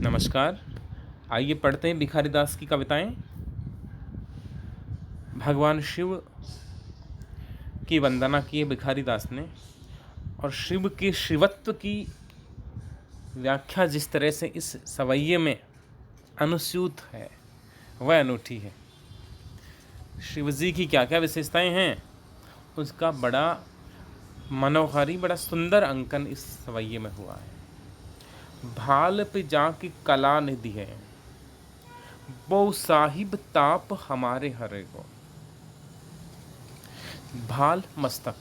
नमस्कार। आइए पढ़ते हैं भिखारीदास की कविताएं। भगवान शिव की वंदना की है भिखारीदास ने, और शिव के शिवत्व की व्याख्या जिस तरह से इस सवैये में अनुस्यूत है वह अनूठी है। शिव जी की क्या क्या विशेषताएं हैं उसका बड़ा मनोहारी, बड़ा सुंदर अंकन इस सवैये में हुआ है। भाल पे जाके कला निधि है, वो साहिब ताप हमारे हरे को। भाल मस्तक,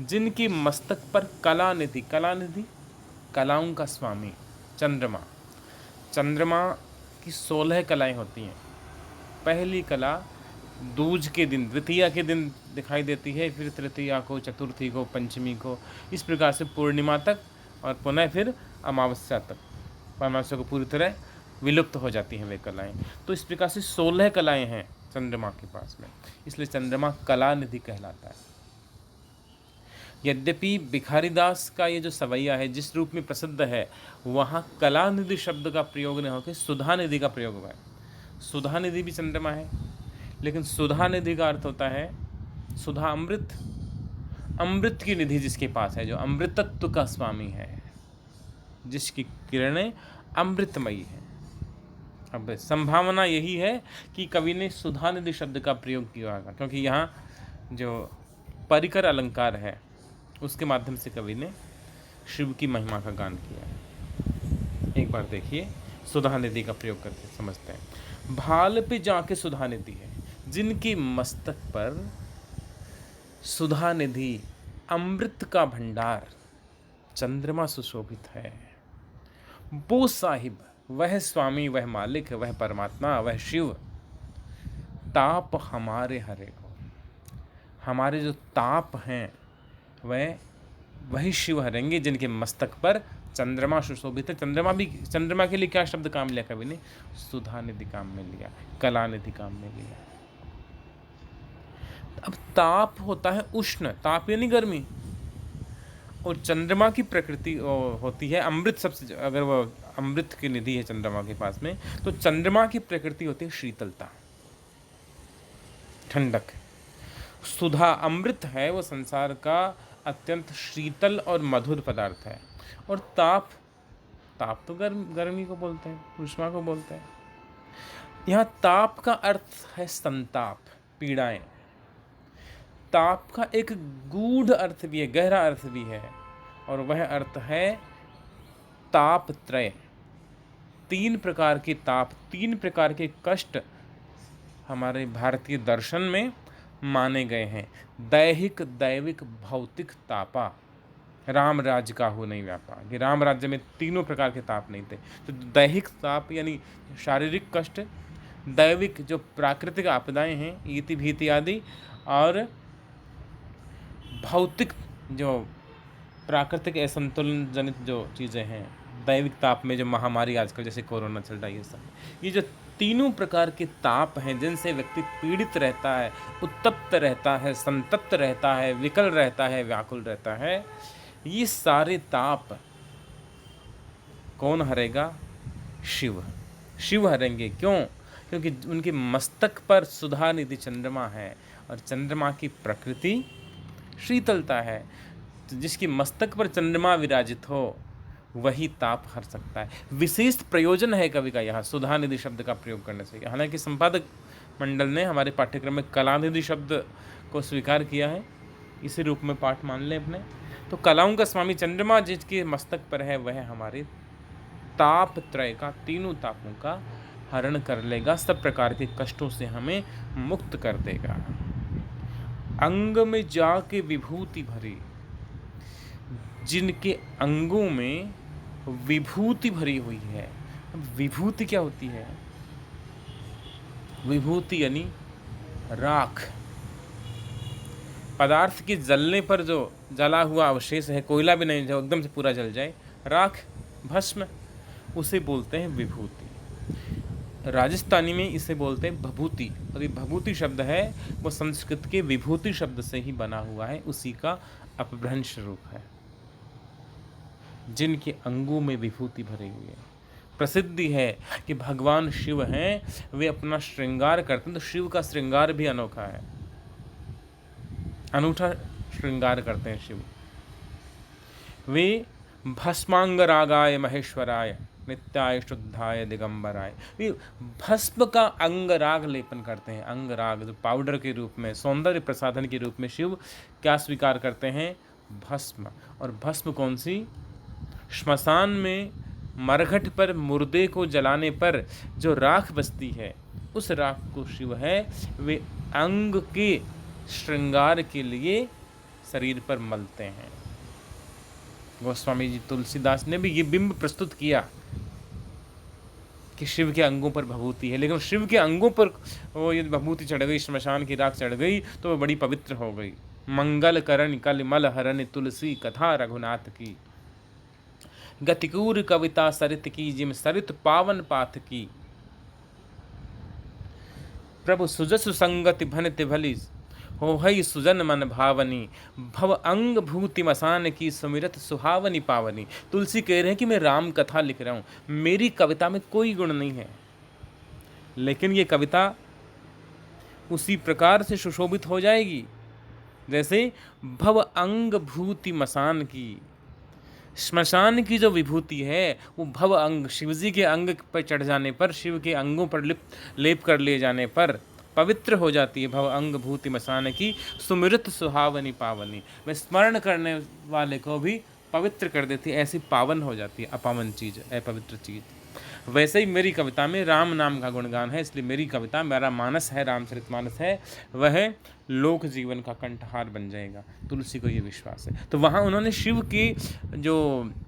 जिनकी मस्तक पर कला निधि, कलाओं का स्वामी चंद्रमा। चंद्रमा की 16 कलाएं होती हैं। पहली कला दूज के दिन, द्वितीया के दिन दिखाई देती है, फिर तृतीया को, चतुर्थी को, पंचमी को, इस प्रकार से पूर्णिमा तक, और पुनः फिर अमावस्या तक। अमावस्या को पूरी तरह विलुप्त हो जाती हैं वे कलाएं। तो इस प्रकार से 16 कलाएं हैं चंद्रमा के पास में, इसलिए चंद्रमा कला निधि कहलाता है। यद्यपि भिखारीदास का ये जो सवैया है जिस रूप में प्रसिद्ध है, वहाँ कला निधि शब्द का प्रयोग नहीं होकर सुधा निधि का प्रयोग हुआ है। सुधा निधि भी चंद्रमा है, लेकिन सुधा निधि का अर्थ होता है सुधा, अमृत, अमृत की निधि जिसके पास है, जो अमृतत्व का स्वामी है, जिसकी किरणें अमृतमयी है। अब संभावना यही है कि कवि ने सुधा निधि शब्द का प्रयोग किया होगा, क्योंकि यहाँ जो परिकर अलंकार है उसके माध्यम से कवि ने शिव की महिमा का गान किया है। एक बार देखिए, सुधा निधि का प्रयोग करके समझते हैं। भाल पे जाके सुधा निधि है, जिनकी मस्तक पर सुधा निधि, अमृत का भंडार, चंद्रमा सुशोभित है। वो साहिब, वह स्वामी, वह मालिक, वह परमात्मा, वह शिव, ताप हमारे हरे को। हमारे जो ताप हैं वह वही शिव हरेंगे जिनके मस्तक पर चंद्रमा सुशोभित है। चंद्रमा के लिए क्या शब्द काम लिया कवि ने? सुधा निधि काम में लिया, कला निधि काम में लिया। अब ताप होता है उष्ण, ताप यानी गर्मी, और चंद्रमा की प्रकृति होती है अमृत। सबसे अगर वो अमृत की निधि है चंद्रमा के पास में, तो चंद्रमा की प्रकृति होती है शीतलता, ठंडक। सुधा अमृत है, वो संसार का अत्यंत शीतल और मधुर पदार्थ है। और ताप तो गर्मी को बोलते हैं, उष्मा को बोलते हैं। यहाँ ताप का अर्थ है संताप, पीड़ाएं। ताप का एक गूढ़ अर्थ भी है, गहरा अर्थ भी है, और वह अर्थ है ताप त्रय। 3 प्रकार के ताप, 3 प्रकार के कष्ट हमारे भारतीय दर्शन में माने गए हैं। दैहिक, दैविक, भौतिक तापा, राम राज्य का हो नहीं व्यापा, कि राम राज्य में तीनों प्रकार के ताप नहीं थे। तो दैहिक ताप यानी शारीरिक कष्ट, दैविक जो प्राकृतिक आपदाएं हैं, ईति भीति आदि, और भौतिक जो प्राकृतिक असंतुलन जनित जो चीज़ें हैं, दैविक ताप में जो महामारी आजकल जैसे कोरोना चल रहा है, ये जो तीनों प्रकार के ताप हैं जिनसे व्यक्ति पीड़ित रहता है, उत्तप्त रहता है, संतप्त रहता है, विकल रहता है, व्याकुल रहता है, ये सारे ताप कौन हरेगा? शिव हरेंगे। क्यों? क्योंकि उनके मस्तक पर सुधा निधि चंद्रमा है, और चंद्रमा की प्रकृति शीतलता है। तो जिसकी मस्तक पर चंद्रमा विराजित हो वही ताप हर सकता है। विशेष प्रयोजन है कवि का यहाँ सुधा निधि शब्द का प्रयोग करने से। हालांकि संपादक मंडल ने हमारे पाठ्यक्रम में कला निधि शब्द को स्वीकार किया है, इसी रूप में पाठ मान लें अपने। तो कलाओं का स्वामी चंद्रमा जिसके मस्तक पर है, वह हमारे ताप त्रय का, तीनों तापों का हरण कर लेगा, सब प्रकार के कष्टों से हमें मुक्त कर देगा। अंग में जाके विभूति भरी, जिनके अंगों में विभूति भरी हुई है। विभूति क्या होती है? विभूति यानी राख, पदार्थ के जलने पर जो जला हुआ अवशेष है, कोयला भी नहीं जो एकदम से पूरा जल जाए, राख, भस्म, उसे बोलते हैं विभूति। राजस्थानी में इसे बोलते हैं भभूति, और ये भभूति शब्द है वो संस्कृत के विभूति शब्द से ही बना हुआ है, उसी का अपभ्रंश रूप है। जिनके अंगों में विभूति भरी हुई है, प्रसिद्धि है कि भगवान शिव हैं, वे अपना श्रृंगार करते हैं, तो शिव का श्रृंगार भी अनोखा है, अनूठा श्रृंगार करते हैं शिव। वे भस्मांगरागाय महेश्वराय नित्याय शुद्धाय दिगंबराय, वे भस्म का अंगराग लेपन करते हैं। अंगराग जो पाउडर के रूप में, सौंदर्य प्रसाधन के रूप में शिव क्या स्वीकार करते हैं? भस्म। और भस्म कौन सी? श्मशान में मरघट पर मुर्दे को जलाने पर जो राख बचती है, उस राख को शिव है वे अंग के श्रृंगार के लिए शरीर पर मलते हैं। गोस्वामी जी तुलसीदास ने भी ये बिंब प्रस्तुत किया कि शिव के अंगों पर भभूति है, लेकिन शिव के अंगों पर वो यदि भभूति चढ़ गई, श्मशान की राख चढ़ गई, तो वो बड़ी पवित्र हो गई। मंगल करण कल मल हरण तुलसी कथा रघुनाथ की, गतिकूर कविता सरित की जिम सरित पावन पाथ की, प्रभु सुजसु संगति भनित भली हो हई सुजन मन भावनी, भव अंग भूति मसान की सुमिरत सुहावनी पावनी। तुलसी कह रहे हैं कि मैं राम कथा लिख रहा हूँ, मेरी कविता में कोई गुण नहीं है, लेकिन ये कविता उसी प्रकार से सुशोभित हो जाएगी जैसे भव अंग भूति मसान की। श्मशान की जो विभूति है वो भव अंग, शिवजी के अंग पर चढ़ जाने पर, शिव के अंगों पर लेप कर ले जाने पर पवित्र हो जाती है। भव अंग भूति मसान की सुमिरत सुहावनी पावनी, मैं स्मरण करने वाले को भी पवित्र कर देती है, ऐसी पावन हो जाती है। अपावन चीज़, अपवित्र चीज़। वैसे ही मेरी कविता में राम नाम का गुणगान है, इसलिए मेरी कविता, मेरा मानस है, रामचरितमानस है, वह लोक जीवन का कंठहार बन जाएगा। तुलसी को ये विश्वास है। तो वहाँ उन्होंने शिव की जो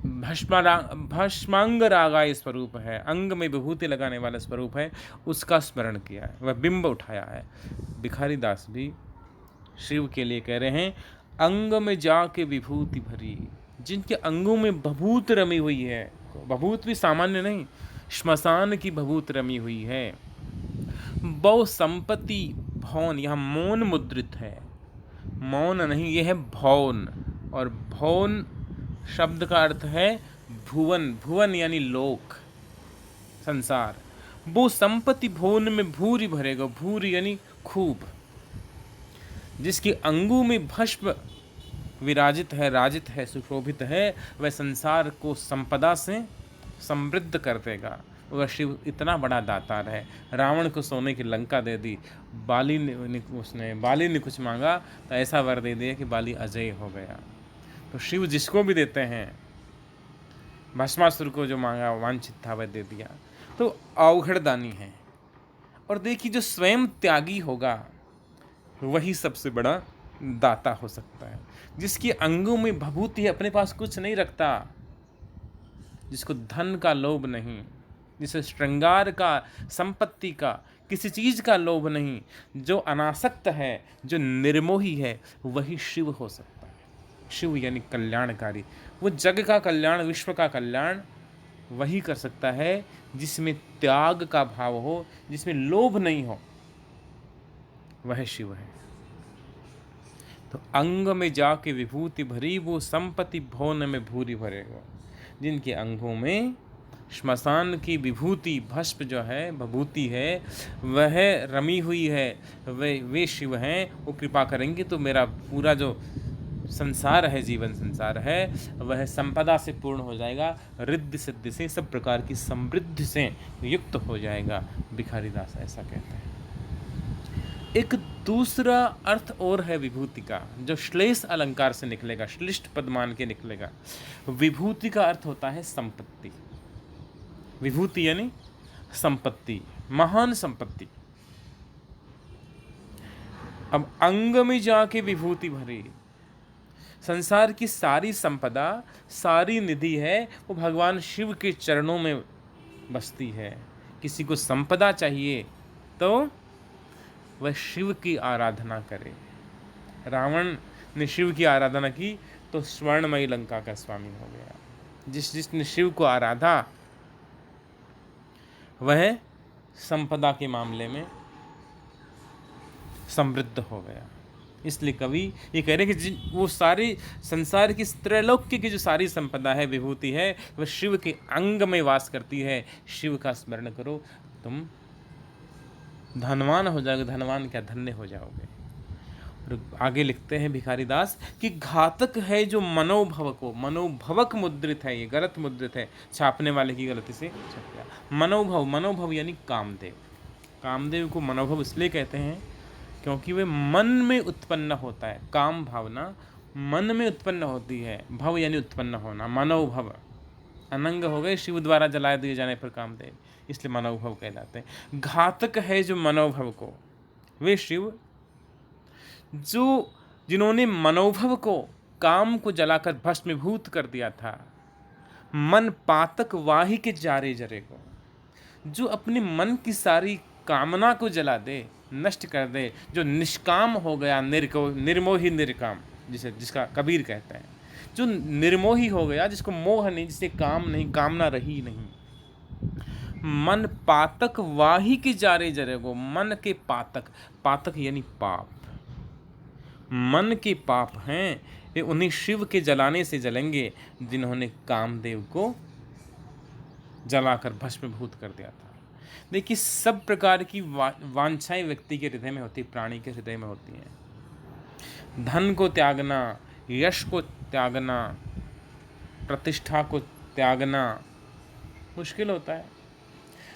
भस्मांग रागाय स्वरूप है, अंग में विभूति लगाने वाला स्वरूप है, उसका स्मरण किया है, वह बिंब उठाया है। भिखारी दास भी शिव के लिए कह रहे हैं, अंग में जाके विभूति भरी, जिनके अंगों में भभूत रमी हुई है, भभूत भी सामान्य नहीं, श्मशान की भभूत रमी हुई है। बहु संपत्ति भौन, यहाँ मौन मुद्रित है, मौन नहीं, यह है भौन, और भौन शब्द का अर्थ है भुवन, भुवन यानी लोक, संसार। वो संपत्ति भौन में भूरी भरेगा, भूरी यानी खूब, जिसके अंगों में भस्म विराजित है, राजित है, सुशोभित है, वह संसार को संपदा से समृद्ध कर देगा। वह शिव इतना बड़ा दातार है। रावण को सोने की लंका दे दी, बाली ने कुछ मांगा तो ऐसा वर दे दिया कि बाली अजय हो गया। तो शिव जिसको भी देते हैं, भस्मासुर को जो मांगा वांछित था वह दे दिया। तो अवघड़दानी है। और देखिए, जो स्वयं त्यागी होगा वही सबसे बड़ा दाता हो सकता है। जिसकी अंगों में भभूति है, अपने पास कुछ नहीं रखता, जिसको धन का लोभ नहीं, जिसे श्रृंगार का, संपत्ति का, किसी चीज़ का लोभ नहीं, जो अनासक्त है, जो निर्मोही है, वही शिव हो सकता है। शिव यानी कल्याणकारी, वो जग का कल्याण, विश्व का कल्याण वही कर सकता है जिसमें त्याग का भाव हो, जिसमें लोभ नहीं हो, वह शिव है। तो अंग में जाके विभूति भरी, वो संपत्ति भौन में भूरी भरेगा। जिनके अंगों में श्मशान की विभूति, भस्म जो है, भभूति है, वह रमी हुई है, वे शिव हैं। वो कृपा करेंगे तो मेरा पूरा जो संसार है, जीवन संसार है, वह संपदा से पूर्ण हो जाएगा, रिद्धि सिद्धि से, सब प्रकार की समृद्धि से युक्त हो जाएगा। भिखारी दास ऐसा कहते हैं। एक दूसरा अर्थ और है विभूति का, जो श्लेष अलंकार से निकलेगा, श्लिष्ट पद मान के निकलेगा। विभूति का अर्थ होता है संपत्ति। विभूति यानी संपत्ति, महान संपत्ति। अब अंग में जाके विभूति भरी, संसार की सारी संपदा, सारी निधि है, वो भगवान शिव के चरणों में बसती है। किसी को संपदा चाहिए तो वह शिव की आराधना करे। रावण ने शिव की आराधना की तो स्वर्णमयी लंका का स्वामी हो गया। जिसने शिव को आराधा वह संपदा के मामले में समृद्ध हो गया। इसलिए कवि ये कह रहे हैं कि वो सारी संसार की त्रैलोक्य की जो सारी संपदा है, विभूति है, वह शिव के अंग में वास करती है। शिव का स्मरण करो, तुम धनवान हो जाओगे, धनवान क्या धन्य हो जाओगे। और आगे लिखते हैं भिखारी दास कि घातक है जो मनोभव को, मनोभवक मुद्रित है, ये गलत मुद्रित है, छापने वाले की गलती से छप गया। मनोभव, मनोभव यानी कामदेव। कामदेव को मनोभव इसलिए कहते हैं क्योंकि वे मन में उत्पन्न होता है। काम भावना मन में उत्पन्न होती है, भव यानी उत्पन्न होना। मनोभव अनंग हो गए शिव द्वारा जला दिए जाने पर कामदेव, इसलिए मनोभव कहलाते हैं। घातक है जो मनोभव को, वे शिव जो जिन्होंने मनोभव को, काम को जलाकर भस्मीभूत कर दिया था। मन पातक वाही के जारे जरे को, जो अपने मन की सारी कामना को जला दे, नष्ट कर दे, जो निष्काम हो गया, निर्मोही निर्काम, जिसका कबीर कहता है, जो निर्मोही हो गया, जिसको मोह नहीं, जिसे काम नहीं, कामना रही नहीं। मन पातक वाही के जारे जरे को, मन के पातक, पातक यानी पाप, मन के पाप हैं, वे उन्हीं शिव के जलाने से जलेंगे जिन्होंने कामदेव को जलाकर भस्मीभूत कर दिया था। देखिए, सब प्रकार की वांछाएं व्यक्ति के हृदय में होती, प्राणी के हृदय में होती हैं। धन को त्यागना, यश को त्यागना, प्रतिष्ठा को त्यागना मुश्किल होता है,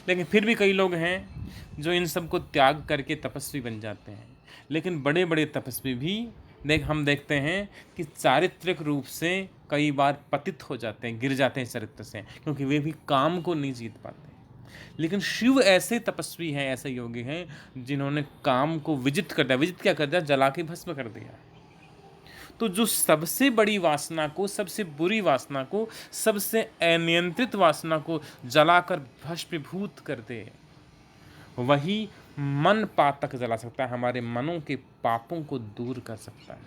लेकिन फिर भी कई लोग हैं जो इन सब को त्याग करके तपस्वी बन जाते हैं। लेकिन बड़े बड़े तपस्वी भी हम देखते हैं कि चारित्रिक रूप से कई बार पतित हो जाते हैं, गिर जाते हैं चरित्र से, क्योंकि वे भी काम को नहीं जीत पाते। लेकिन शिव ऐसे तपस्वी हैं, ऐसे योगी हैं जिन्होंने काम को विजित कर दिया। विजित क्या कर दिया? जला के भस्म कर दिया। तो जो सबसे बड़ी वासना को, सबसे बुरी वासना को, सबसे अनियंत्रित वासना को जलाकर भस्मीभूत कर दे, वही मन पातक जला सकता है, हमारे मनों के पापों को दूर कर सकता है।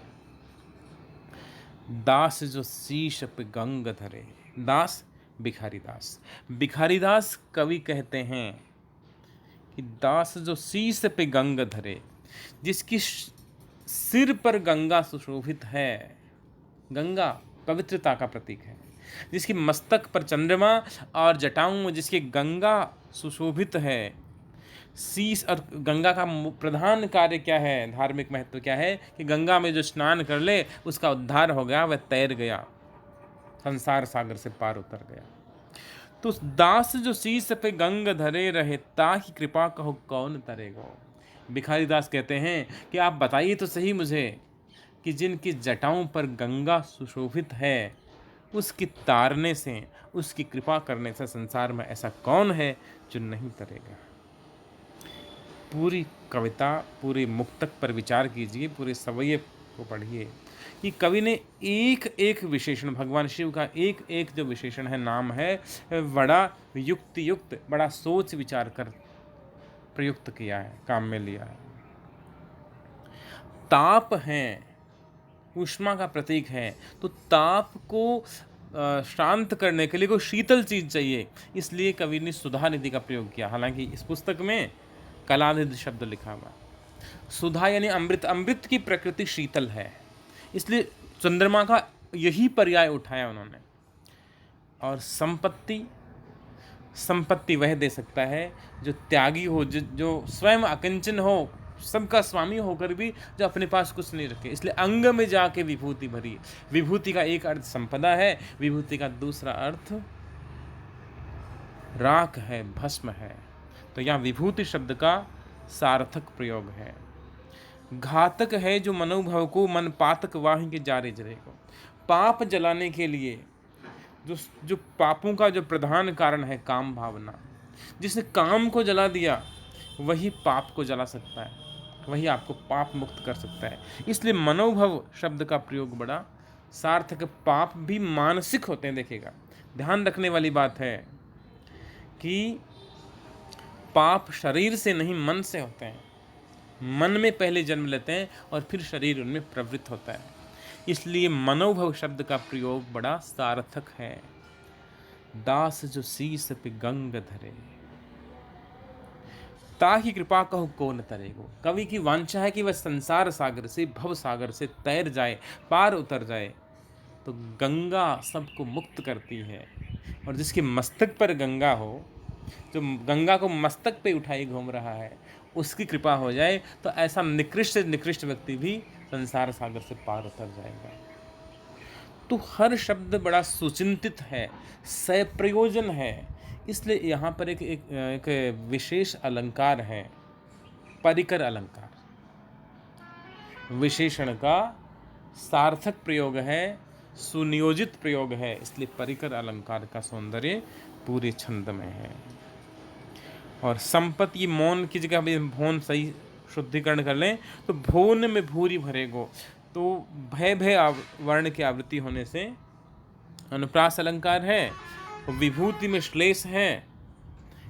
दास जो शीश पे गंग धरे, दास भिखारी दास। भिखारी दास कवि कहते हैं कि दास जो शीश पे गंग धरे, जिसकी सिर पर गंगा सुशोभित है, गंगा पवित्रता का प्रतीक है, जिसकी मस्तक पर चंद्रमा और जटाओं में जिसकी गंगा सुशोभित है। शीश और गंगा का प्रधान कार्य क्या है, धार्मिक महत्व क्या है कि गंगा में जो स्नान कर ले उसका उद्धार हो गया, वह तैर गया, संसार सागर से पार उतर गया। तो दास जो शीश पे गंग धरे रहे, ताकि कृपा कहो कौन तरेगो। भिखारी दास कहते हैं कि आप बताइए तो सही मुझे कि जिनकी जटाओं पर गंगा सुशोभित है, उसकी तारने से, उसकी कृपा करने से संसार में ऐसा कौन है जो नहीं तरेगा। पूरी कविता, पूरी मुक्तक पर विचार कीजिए, पूरे सवैये को पढ़िए कि कवि ने एक एक विशेषण, भगवान शिव का एक एक जो विशेषण है, नाम है, बड़ा युक्त बड़ा सोच विचार कर प्रयुक्त किया है, काम में लिया है। ताप है, ऊष्मा का प्रतीक है, तो ताप को शांत करने के लिए कोई शीतल चीज़ चाहिए, इसलिए कवि ने सुधा निधि का प्रयोग किया। हालांकि इस पुस्तक में कलानिधि शब्द लिखा हुआ। सुधा यानी अमृत, अमृत की प्रकृति शीतल है, इसलिए चंद्रमा का यही पर्याय उठाया उन्होंने। और संपत्ति वह दे सकता है जो त्यागी हो, जो स्वयं अकिंचन हो, सबका स्वामी होकर भी जो अपने पास कुछ नहीं रखे, इसलिए अंग में जाके विभूति भरी। विभूति का एक अर्थ संपदा है, विभूति का दूसरा अर्थ राख है, भस्म है। तो यहाँ विभूति शब्द का सार्थक प्रयोग है। घातक है जो मनोभव को, मन पातक वाही के जारे जरे को। पाप जलाने के लिए जो पापों का जो प्रधान कारण है काम भावना, जिसने काम को जला दिया वही पाप को जला सकता है, वही आपको पाप मुक्त कर सकता है। इसलिए मनोभव शब्द का प्रयोग बड़ा सार्थक। पाप भी मानसिक होते हैं, देखिएगा, ध्यान रखने वाली बात है कि पाप शरीर से नहीं, मन से होते हैं। मन में पहले जन्म लेते हैं और फिर शरीर उनमें प्रवृत्त होता है। इसलिए मनोभव शब्द का प्रयोग बड़ा सार्थक है। दास जो शीस पे गंग धरे, ताहि कृपा कहु को न तरेगो। कवि की वांछा है कि वह संसार सागर से, भव सागर से तैर जाए, पार उतर जाए। तो गंगा सबको मुक्त करती है, और जिसके मस्तक पर गंगा हो, जो गंगा को मस्तक पे उठाई घूम रहा है, उसकी कृपा हो जाए तो ऐसा निकृष्ट से निकृष्ट व्यक्ति भी संसार सागर से पार उतर जाएगा। तो हर शब्द बड़ा सुचिंतित है, सप्रयोजन है। इसलिए यहाँ पर एक विशेष अलंकार है, परिकर अलंकार। विशेषण का सार्थक प्रयोग है, सुनियोजित प्रयोग है, इसलिए परिकर अलंकार का सौंदर्य पूरे छंद में है। और संपत्ति मौन की जगह भी भौन सही शुद्धिकरण कर लें तो भौन में भूरी भरेगो, तो भय भय वर्ण की आवृत्ति होने से अनुप्रास अलंकार है, विभूति में श्लेष है।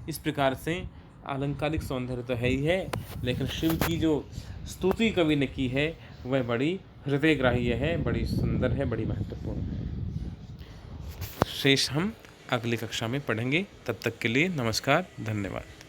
इस प्रकार से अलंकारिक सौंदर्य तो है ही है, लेकिन शिव की जो स्तुति कवि ने की है वह बड़ी हृदयग्राह्य है, बड़ी सुंदर है, बड़ी महत्वपूर्ण है। शेष हम अगली कक्षा में पढ़ेंगे। तब तक के लिए नमस्कार, धन्यवाद।